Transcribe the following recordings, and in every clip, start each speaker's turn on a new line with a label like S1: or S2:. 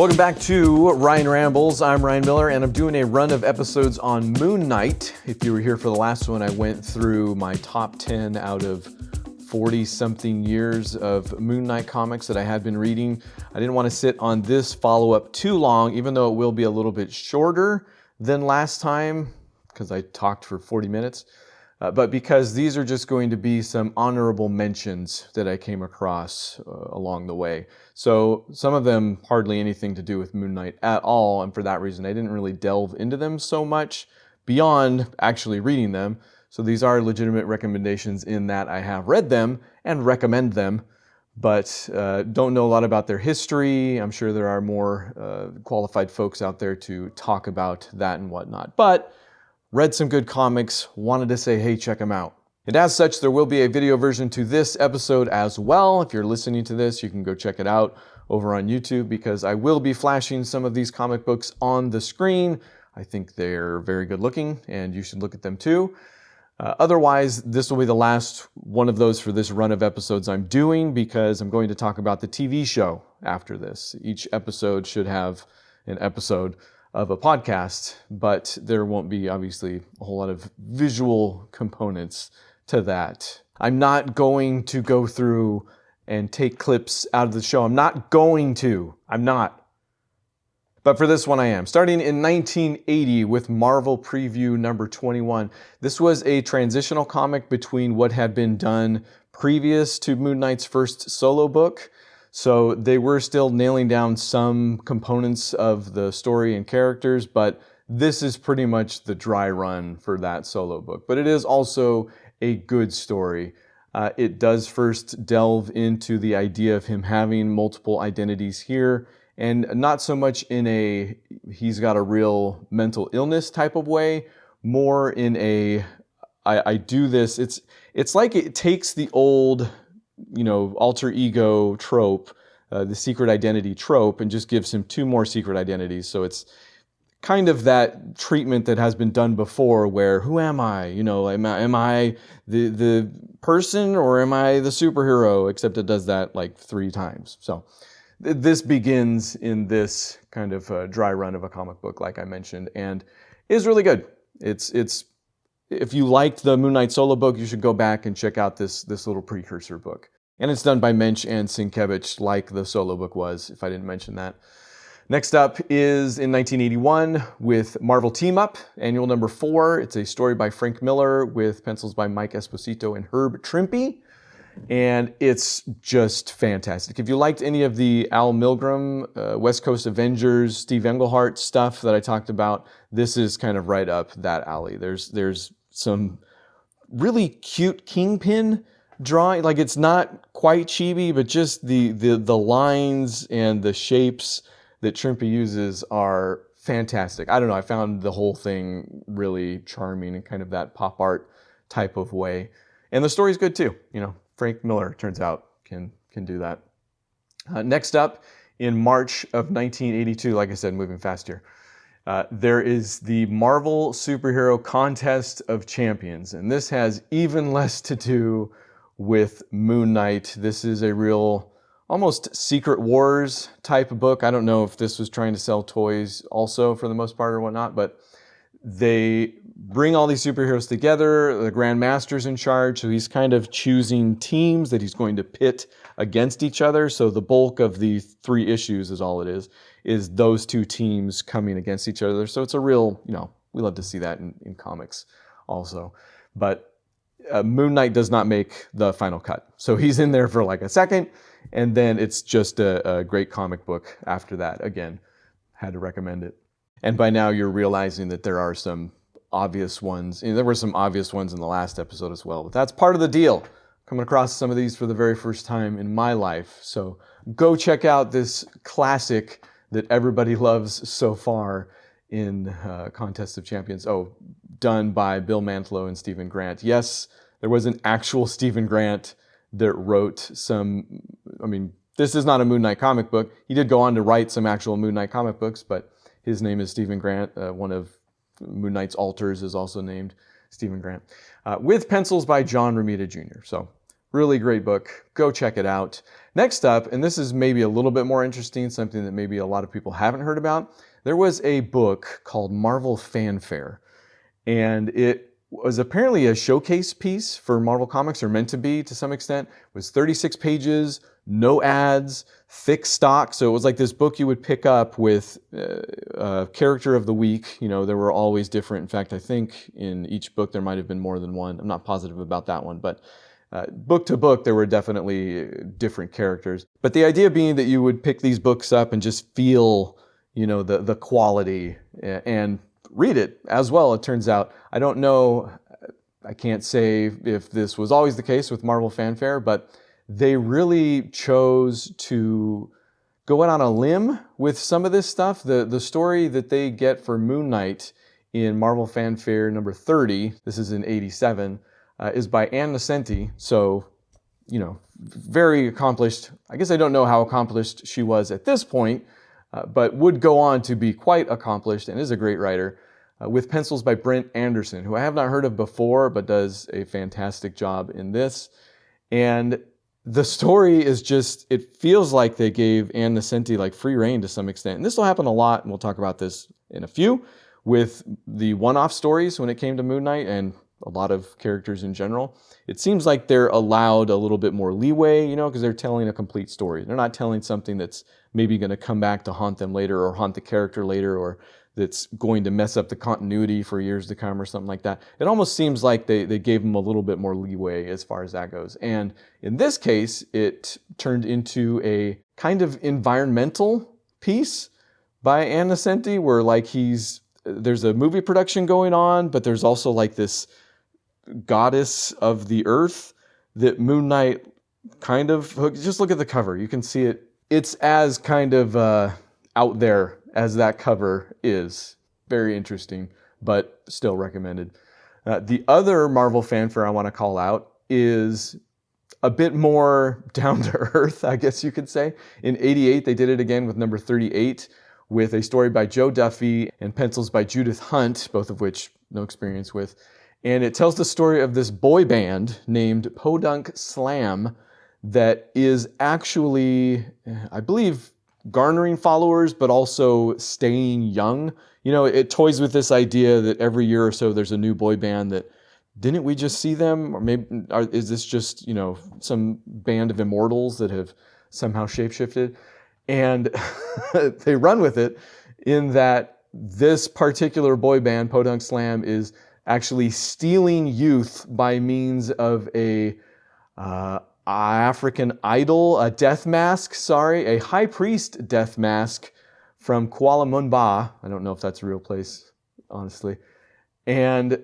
S1: Welcome back to Ryan Rambles. I'm Ryan Miller, and I'm doing a run of episodes on Moon Knight. If you were here for the last one, I went through my top 10 out of 40-something years of Moon Knight comics that I had been reading. I didn't want to sit on this follow-up too long, even though it will be a little bit shorter than last time, because I talked for 40 minutes. But because these are just going to be some honorable mentions that I came across along the way. So some of them hardly anything to do with Moon Knight at all, and for that reason I didn't really delve into them so much beyond actually reading them. So these are legitimate recommendations in that I have read them and recommend them, but don't know a lot about their history. I'm sure there are more qualified folks out there to talk about that and whatnot. But read some good comics, wanted to say, hey, check them out. And as such, there will be a video version to this episode as well. If you're listening to this, you can go check it out over on YouTube, because I will be flashing some of these comic books on the screen. I think they're very good looking, and you should look at them too. Otherwise, this will be the last one of those for this run of episodes I'm doing, because I'm going to talk about the TV show after this. Each episode should have an episode of a podcast, but there won't be obviously a whole lot of visual components to that. I'm not going to go through and take clips out of the show. I'm not. But for this one I am. Starting in 1980 with Marvel Preview number 21. This was a transitional comic between what had been done previous to Moon Knight's first solo book. So they were still nailing down some components of the story and characters, but this is pretty much the dry run for that solo book. But it is also a good story. It does first delve into the idea of him having multiple identities here, and not so much in a he's got a real mental illness type of way, more in a I do this. It's like it takes the old, alter ego trope, the secret identity trope, and just gives him two more secret identities. So it's kind of that treatment that has been done before, where who am I? Am I the person, or am I the superhero? Except it does that like 3 times. So this begins in this kind of dry run of a comic book, like I mentioned, and is really good. It's if you liked the Moon Knight solo book, you should go back and check out this little precursor book. And it's done by Mensch and Sienkiewicz, like the solo book was, if I didn't mention that. Next up is in 1981 with Marvel Team Up, annual number 4. It's a story by Frank Miller with pencils by Mike Esposito and Herb Trimpe. And it's just fantastic. If you liked any of the Al Milgrom, West Coast Avengers, Steve Englehart stuff that I talked about, this is kind of right up that alley. There's some really cute Kingpin drawing. Like, it's not quite chibi, but just the lines and the shapes that Trimpe uses are fantastic. I don't know, I found the whole thing really charming in kind of that pop art type of way. And the story's good too. Frank Miller, turns out, can do that. Next up, in March of 1982, like I said, moving fast here, there is the Marvel Superhero Contest of Champions. And this has even less to do with Moon Knight. This is a real, almost Secret Wars type of book. I don't know if this was trying to sell toys also for the most part or whatnot, but they bring all these superheroes together. The Grand Master's in charge, so he's kind of choosing teams that he's going to pit against each other. So the bulk of the 3 issues is all it is those 2 teams coming against each other. So it's a real, we love to see that in comics also. But Moon Knight does not make the final cut. So he's in there for like a second, and then it's just a great comic book after that. Again, had to recommend it. And by now you're realizing that there are some obvious ones. There were some obvious ones in the last episode as well, but that's part of the deal. Coming across some of these for the very first time in my life. So go check out this classic that everybody loves so far in Contest of Champions. Done by Bill Mantlo and Stephen Grant. Yes, there was an actual Stephen Grant that wrote some, this is not a Moon Knight comic book. He did go on to write some actual Moon Knight comic books, but his name is Stephen Grant. One of Moon Knight's alters is also named Stephen Grant. With pencils by John Romita Jr. So Really great book. Go check it out. Next up, and this is maybe a little bit more interesting, something that maybe a lot of people haven't heard about, there was a book called Marvel Fanfare. And it was apparently a showcase piece for Marvel Comics, or meant to be to some extent. It was 36 pages, no ads, thick stock. So it was like this book you would pick up with character of the week. You know, there were always different. In fact, I think in each book there might have been more than one. I'm not positive about that one, but book to book, there were definitely different characters. But the idea being that you would pick these books up and just feel, you know, the quality and read it as well, it turns out. I don't know, I can't say if this was always the case with Marvel Fanfare, but they really chose to go out on a limb with some of this stuff. The story that they get for Moon Knight in Marvel Fanfare number 30, this is in 87, is by Ann Nocenti. So, you know, very accomplished. I guess I don't know how accomplished she was at this point, but would go on to be quite accomplished and is a great writer, with pencils by Brent Anderson, who I have not heard of before, but does a fantastic job in this. And the story is just, it feels like they gave Ann Nocenti like free rein to some extent. And this will happen a lot, and we'll talk about this in a few, with the one-off stories when it came to Moon Knight and a lot of characters in general. It seems like they're allowed a little bit more leeway, you know, because they're telling a complete story. They're not telling something that's maybe going to come back to haunt them later, or haunt the character later, or that's going to mess up the continuity for years to come or something like that. It almost seems like they gave them a little bit more leeway as far as that goes. And in this case, it turned into a kind of environmental piece by Ann Nocenti, where like there's a movie production going on, but there's also like this goddess of the earth that Moon Knight kind of, just look at the cover, you can see it. It's as kind of out there as that cover is. Very interesting, but still recommended. The other Marvel Fanfare I want to call out is a bit more down to earth, I guess you could say. In 88, they did it again with number 38, with a story by Joe Duffy and pencils by Judith Hunt, both of which no experience with. And it tells the story of this boy band named Podunk Slam that is actually, I believe, garnering followers, but also staying young. You know, it toys with this idea that every year or so there's a new boy band that, didn't we just see them? Or maybe, is this just, you know, some band of immortals that have somehow shapeshifted? And they run with it in that this particular boy band, Podunk Slam, is actually stealing youth by means of a African idol, a death mask, a high priest death mask from Kuala Lumpur. I don't know if that's a real place, honestly. And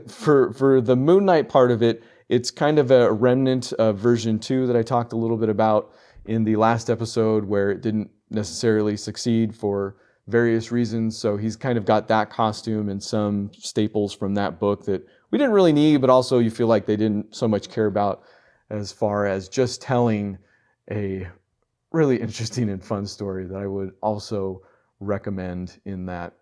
S1: for the Moon Knight part of it, it's kind of a remnant of version 2 that I talked a little bit about in the last episode, where it didn't necessarily succeed for various reasons. So he's kind of got that costume and some staples from that book that we didn't really need, but also you feel like they didn't so much care about, as far as just telling a really interesting and fun story that I would also recommend in that.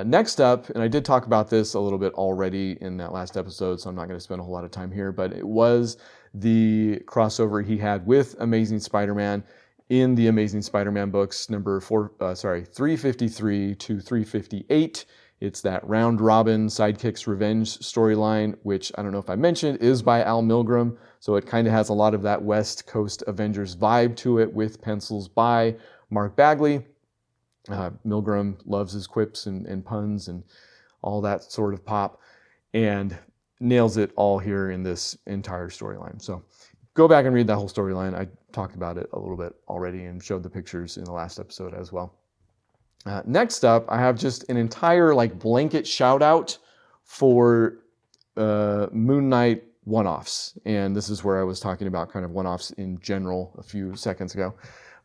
S1: Next up, and I did talk about this a little bit already in that last episode, so I'm not going to spend a whole lot of time here, but it was the crossover he had with Amazing Spider-Man in the Amazing Spider-Man books, number 353 to 358. It's that round robin Sidekicks Revenge storyline, which I don't know if I mentioned is by Al Milgrom. So it kind of has a lot of that West Coast Avengers vibe to it, with pencils by Mark Bagley. Milgrom loves his quips and puns and all that sort of pop, and nails it all here in this entire storyline. So go back and read that whole storyline. I talked about it a little bit already and showed the pictures in the last episode as well. Next up, I have just an entire like blanket shout out for Moon Knight one-offs. And this is where I was talking about kind of one-offs in general a few seconds ago.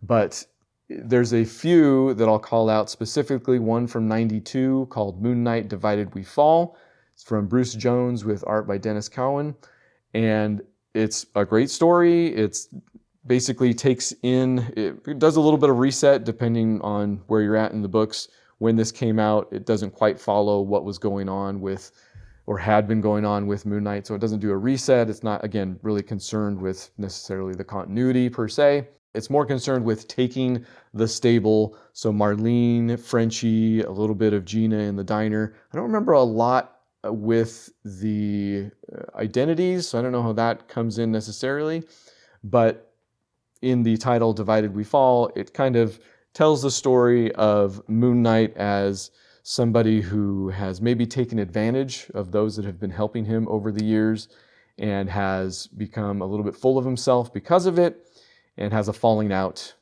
S1: But there's a few that I'll call out specifically. One from 92 called Moon Knight Divided We Fall. It's from Bruce Jones with art by Dennis Cowan. And it's a great story. It's basically it does a little bit of reset depending on where you're at in the books. When this came out, it doesn't quite follow what was going on with or had been going on with Moon Knight. So it doesn't do a reset. It's not, again, really concerned with necessarily the continuity per se. It's more concerned with taking the stable. So Marlene, Frenchie, a little bit of Gina in the diner. I don't remember a lot with the identities, so I don't know how that comes in necessarily. But in the title Divided We Fall, it kind of tells the story of Moon Knight as somebody who has maybe taken advantage of those that have been helping him over the years and has become a little bit full of himself because of it and has a falling out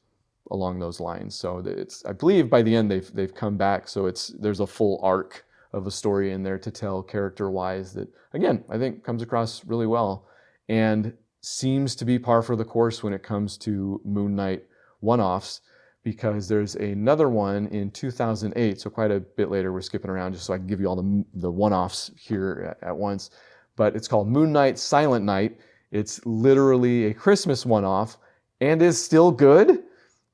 S1: along those lines. So it's, I believe by the end they've come back, so there's a full arc of a story in there to tell character-wise that, again, I think comes across really well and seems to be par for the course when it comes to Moon Knight one-offs, because there's another one in 2008, so quite a bit later. We're skipping around just so I can give you all the one-offs here at once. But it's called Moon Knight Silent Night. It's literally a Christmas one-off and is still good,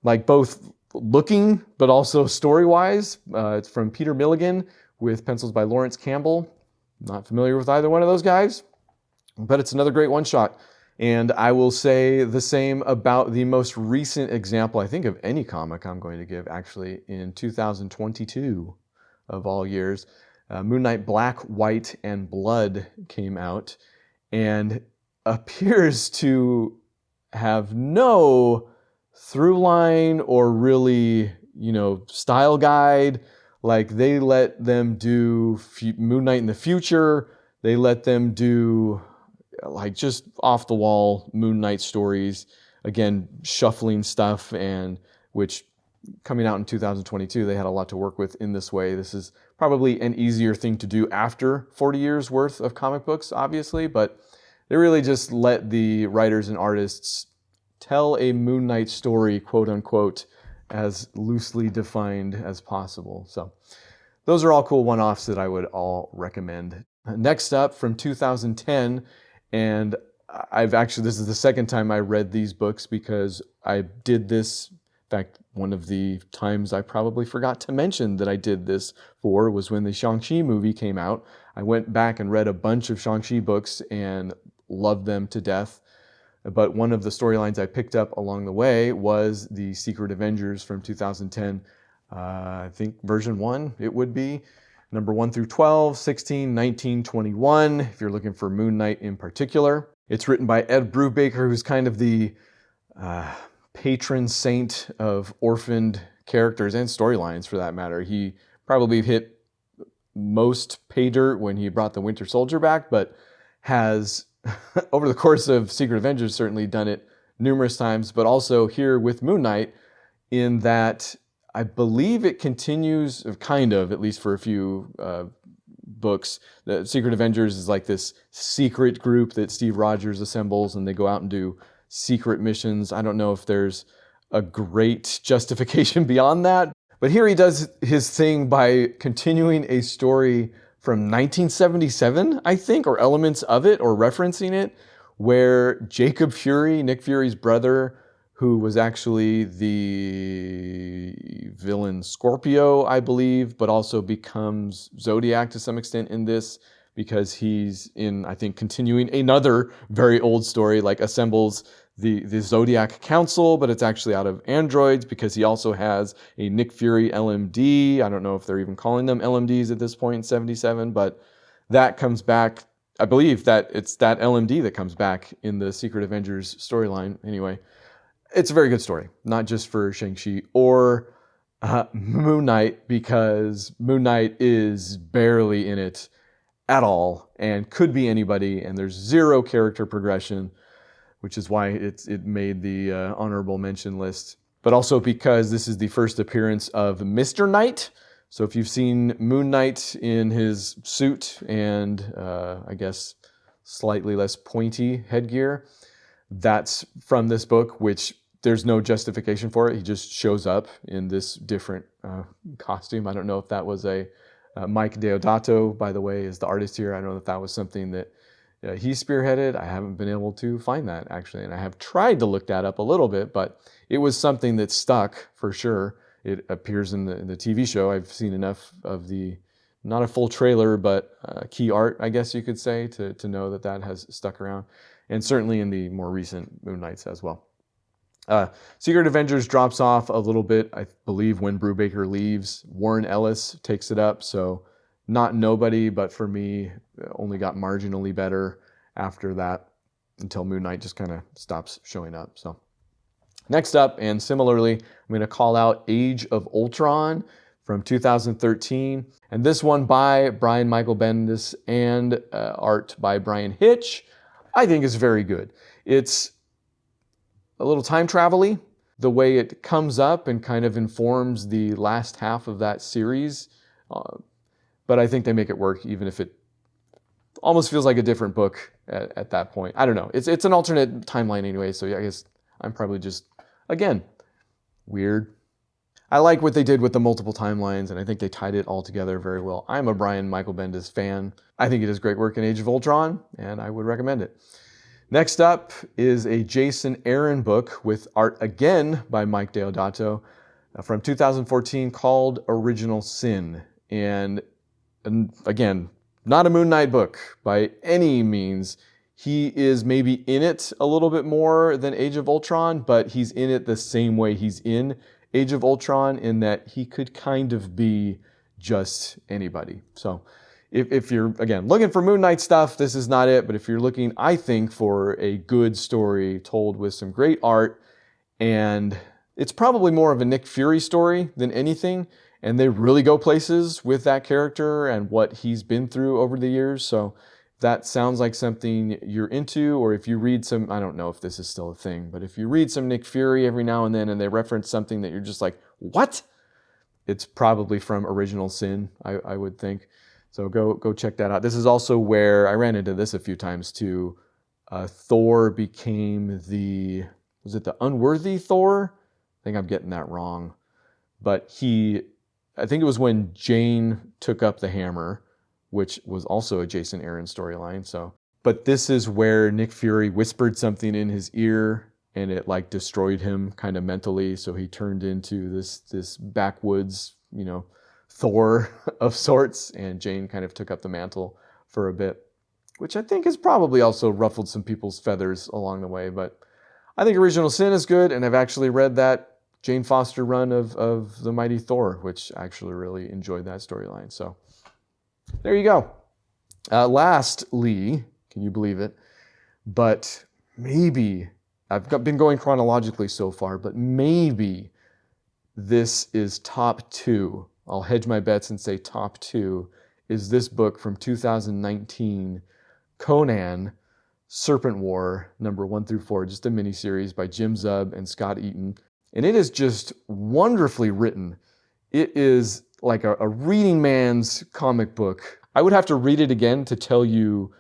S1: like both looking but also story-wise. It's from Peter Milligan with pencils by Lawrence Campbell. Not familiar with either one of those guys, but it's another great one-shot. And I will say the same about the most recent example, I think, of any comic I'm going to give, actually, in 2022 of all years. Moon Knight Black, White, and Blood came out and appears to have no through line or really, style guide. Like, they let them do Moon Knight in the future. They let them do like just off the wall Moon Knight stories, again, shuffling stuff, and which coming out in 2022, they had a lot to work with in this way. This is probably an easier thing to do after 40 years worth of comic books, obviously, but they really just let the writers and artists tell a Moon Knight story, quote unquote, as loosely defined as possible. So those are all cool one-offs that I would all recommend. Next up, from 2010, and this is the second time I read these books because I did this. In fact, one of the times I probably forgot to mention that I did this was when the Shang-Chi movie came out. I went back and read a bunch of Shang-Chi books and loved them to death. But one of the storylines I picked up along the way was the Secret Avengers from 2010. I think version 1, it would be. Number 1 through 12, 16, 19, 21, if you're looking for Moon Knight in particular. It's written by Ed Brubaker, who's kind of the patron saint of orphaned characters and storylines, for that matter. He probably hit most pay dirt when he brought the Winter Soldier back, but has, over the course of Secret Avengers, certainly done it numerous times, but also here with Moon Knight, in that I believe it continues, kind of, at least for a few books. The Secret Avengers is like this secret group that Steve Rogers assembles, and they go out and do secret missions. I don't know if there's a great justification beyond that, but here he does his thing by continuing a story from 1977, I think, or elements of it, or referencing it, where Jacob Fury, Nick Fury's brother, who was actually the villain Scorpio, I believe, but also becomes Zodiac to some extent in this, because he's in, I think, continuing another very old story, like assembles the Zodiac Council, but it's actually out of androids, because he also has a Nick Fury LMD. I don't know if they're even calling them LMDs at this point in 77, but that comes back. I believe that it's that LMD that comes back in the Secret Avengers storyline. Anyway, it's a very good story, not just for Shang-Chi or Moon Knight, because Moon Knight is barely in it at all and could be anybody, and there's zero character progression, which is why it made the honorable mention list. But also because this is the first appearance of Mr. Knight. So if you've seen Moon Knight in his suit and I guess slightly less pointy headgear, that's from this book, which there's no justification for it. He just shows up in this different costume. I don't know if that was a Mike Deodato, by the way, is the artist here. I don't know if that was something that he spearheaded. I haven't been able to find that, actually, and I have tried to look that up a little bit, but it was something that stuck for sure. It appears in the TV show. I've seen enough of the not a full trailer, but key art, I guess you could say, to know that that has stuck around. And certainly in the more recent Moon Knights as well. Secret Avengers drops off a little bit, I believe, when Brubaker leaves. Warren Ellis takes it up, so not nobody, but for me, only got marginally better after that until Moon Knight just kind of stops showing up. So next up, and similarly, I'm going to call out Age of Ultron from 2013. And this one by Brian Michael Bendis and art by Brian Hitch, I think is very good. It's a little time travel-y, the way it comes up and kind of informs the last half of that series. But I think they make it work, even if it almost feels like a different book at that point. I don't know. It's an alternate timeline anyway, so I guess I'm probably just, again, weird. I like what they did with the multiple timelines, and I think they tied it all together very well. I'm a Brian Michael Bendis fan. I think he does great work in Age of Ultron, and I would recommend it. Next up is a Jason Aaron book with art again by Mike Deodato from 2014 called Original Sin. And again, not a Moon Knight book by any means. He is maybe in it a little bit more than Age of Ultron, but he's in it the same way he's in Age of Ultron, in that he could kind of be just anybody. So if you're, again, looking for Moon Knight stuff, this is not it. But if you're looking, I think, for a good story told with some great art, and it's probably more of a Nick Fury story than anything, and they really go places with that character and what he's been through over the years. So if that sounds like something you're into, or if you read some, I don't know if this is still a thing, but if you read some Nick Fury every now and then and they reference something that you're just like, what? It's probably from Original Sin, I would think. So go check that out. This is also where I ran into this a few times too. Thor became was it the unworthy Thor? I think I'm getting that wrong. But I think it was when Jane took up the hammer, which was also a Jason Aaron storyline. But this is where Nick Fury whispered something in his ear, and it like destroyed him kind of mentally. So he turned into this backwoods, Thor of sorts, and Jane kind of took up the mantle for a bit, which I think has probably also ruffled some people's feathers along the way. But I think Original Sin is good, and I've actually read that Jane Foster run of The Mighty Thor, which I actually really enjoyed that storyline. So there you go. Lastly, can you believe it? But maybe, I've been going chronologically so far, but maybe this is top 2. I'll hedge my bets and say top 2 is this book from 2019, Conan, Serpent War, number 1 through 4, just a miniseries by Jim Zub and Scott Eaton. And it is just wonderfully written. It is like a reading man's comic book. I would have to read it again to tell you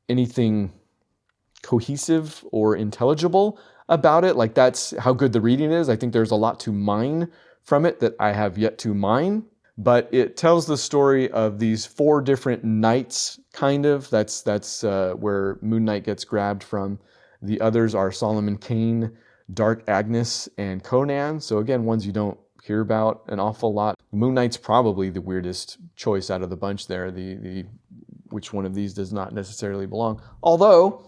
S1: anything cohesive or intelligible about it. Like, that's how good the reading is. I think there's a lot to mine from it that I have yet to mine. But it tells the story of these 4 different knights, kind of. That's where Moon Knight gets grabbed from. The others are Solomon Kane, Dark Agnes, and Conan. So again, ones you don't hear about an awful lot. Moon Knight's probably the weirdest choice out of the bunch there. Which one of these does not necessarily belong? Although,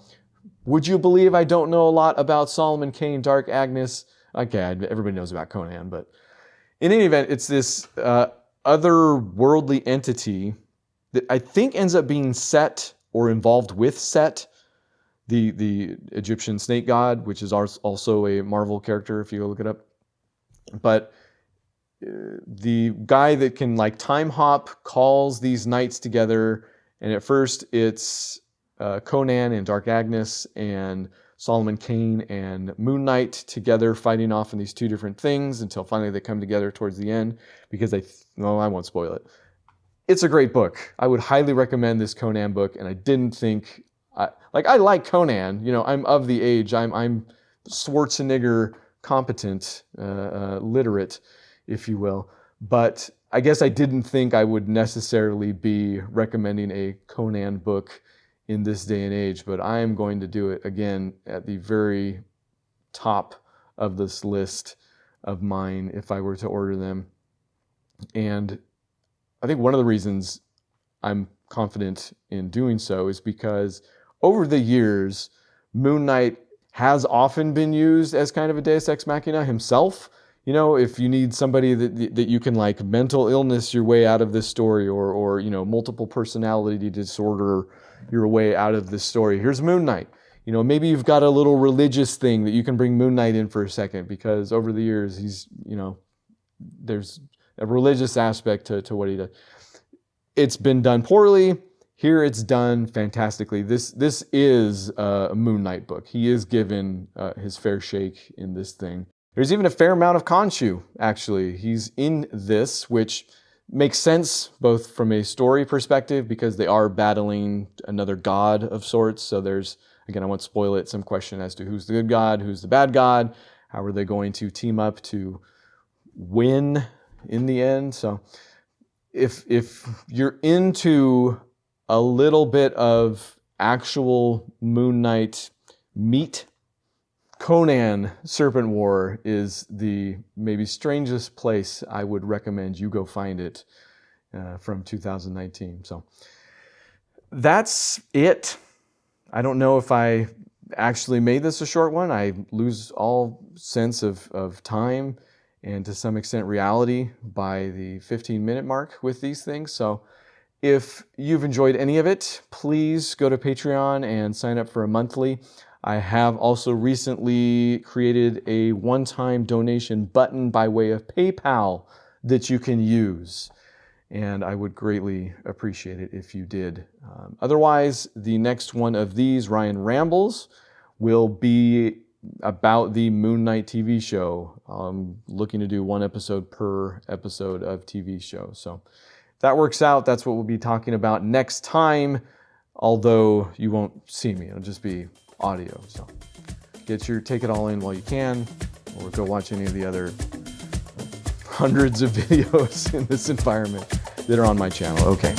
S1: would you believe I don't know a lot about Solomon Kane, Dark Agnes? Okay, everybody knows about Conan, but in any event, it's this otherworldly entity that I think ends up being Set or involved with Set, the Egyptian snake god, which is also a Marvel character if you look it up. But the guy that can like time hop calls these knights together, and at first it's Conan and Dark Agnes and Solomon Kane and Moon Knight together fighting off in these 2 different things until finally they come together towards the end, because I won't spoil it. It's a great book. I would highly recommend this Conan book, and I didn't think I like Conan. I'm of the age. I'm Schwarzenegger competent, literate, if you will. But I guess I didn't think I would necessarily be recommending a Conan book in this day and age, but I am going to do it again at the very top of this list of mine if I were to order them. And I think one of the reasons I'm confident in doing so is because over the years, Moon Knight has often been used as kind of a deus ex machina himself. You know, if you need somebody that you can like mental illness your way out of this story, or you know, multiple personality disorder your way out of this story, here's Moon Knight. You know, maybe you've got a little religious thing that you can bring Moon Knight in for a second, because over the years he's, you know, there's a religious aspect to what he does. It's been done poorly. Here it's done fantastically. This is a Moon Knight book. He is given his fair shake in this thing. There's even a fair amount of Khonshu, actually. He's in this, which makes sense both from a story perspective, because they are battling another god of sorts. So there's, again, I won't spoil it, some question as to who's the good god, who's the bad god, how are they going to team up to win in the end. So if you're into a little bit of actual Moon Knight meat, Conan Serpent War is the maybe strangest place I would recommend you go find it from 2019. So that's it. I don't know if I actually made this a short one. I lose all sense of time and to some extent reality by the 15-minute mark with these things. So if you've enjoyed any of it, please go to Patreon and sign up for a monthly. I have also recently created a one-time donation button by way of PayPal that you can use, and I would greatly appreciate it if you did. Otherwise, the next one of these, Ryan Rambles, will be about the Moon Knight TV show. I'm looking to do one episode per episode of TV show. So if that works out, that's what we'll be talking about next time, although you won't see me. It'll just be audio. So take it all in while you can, or go watch any of the other hundreds of videos in this environment that are on my channel. Okay.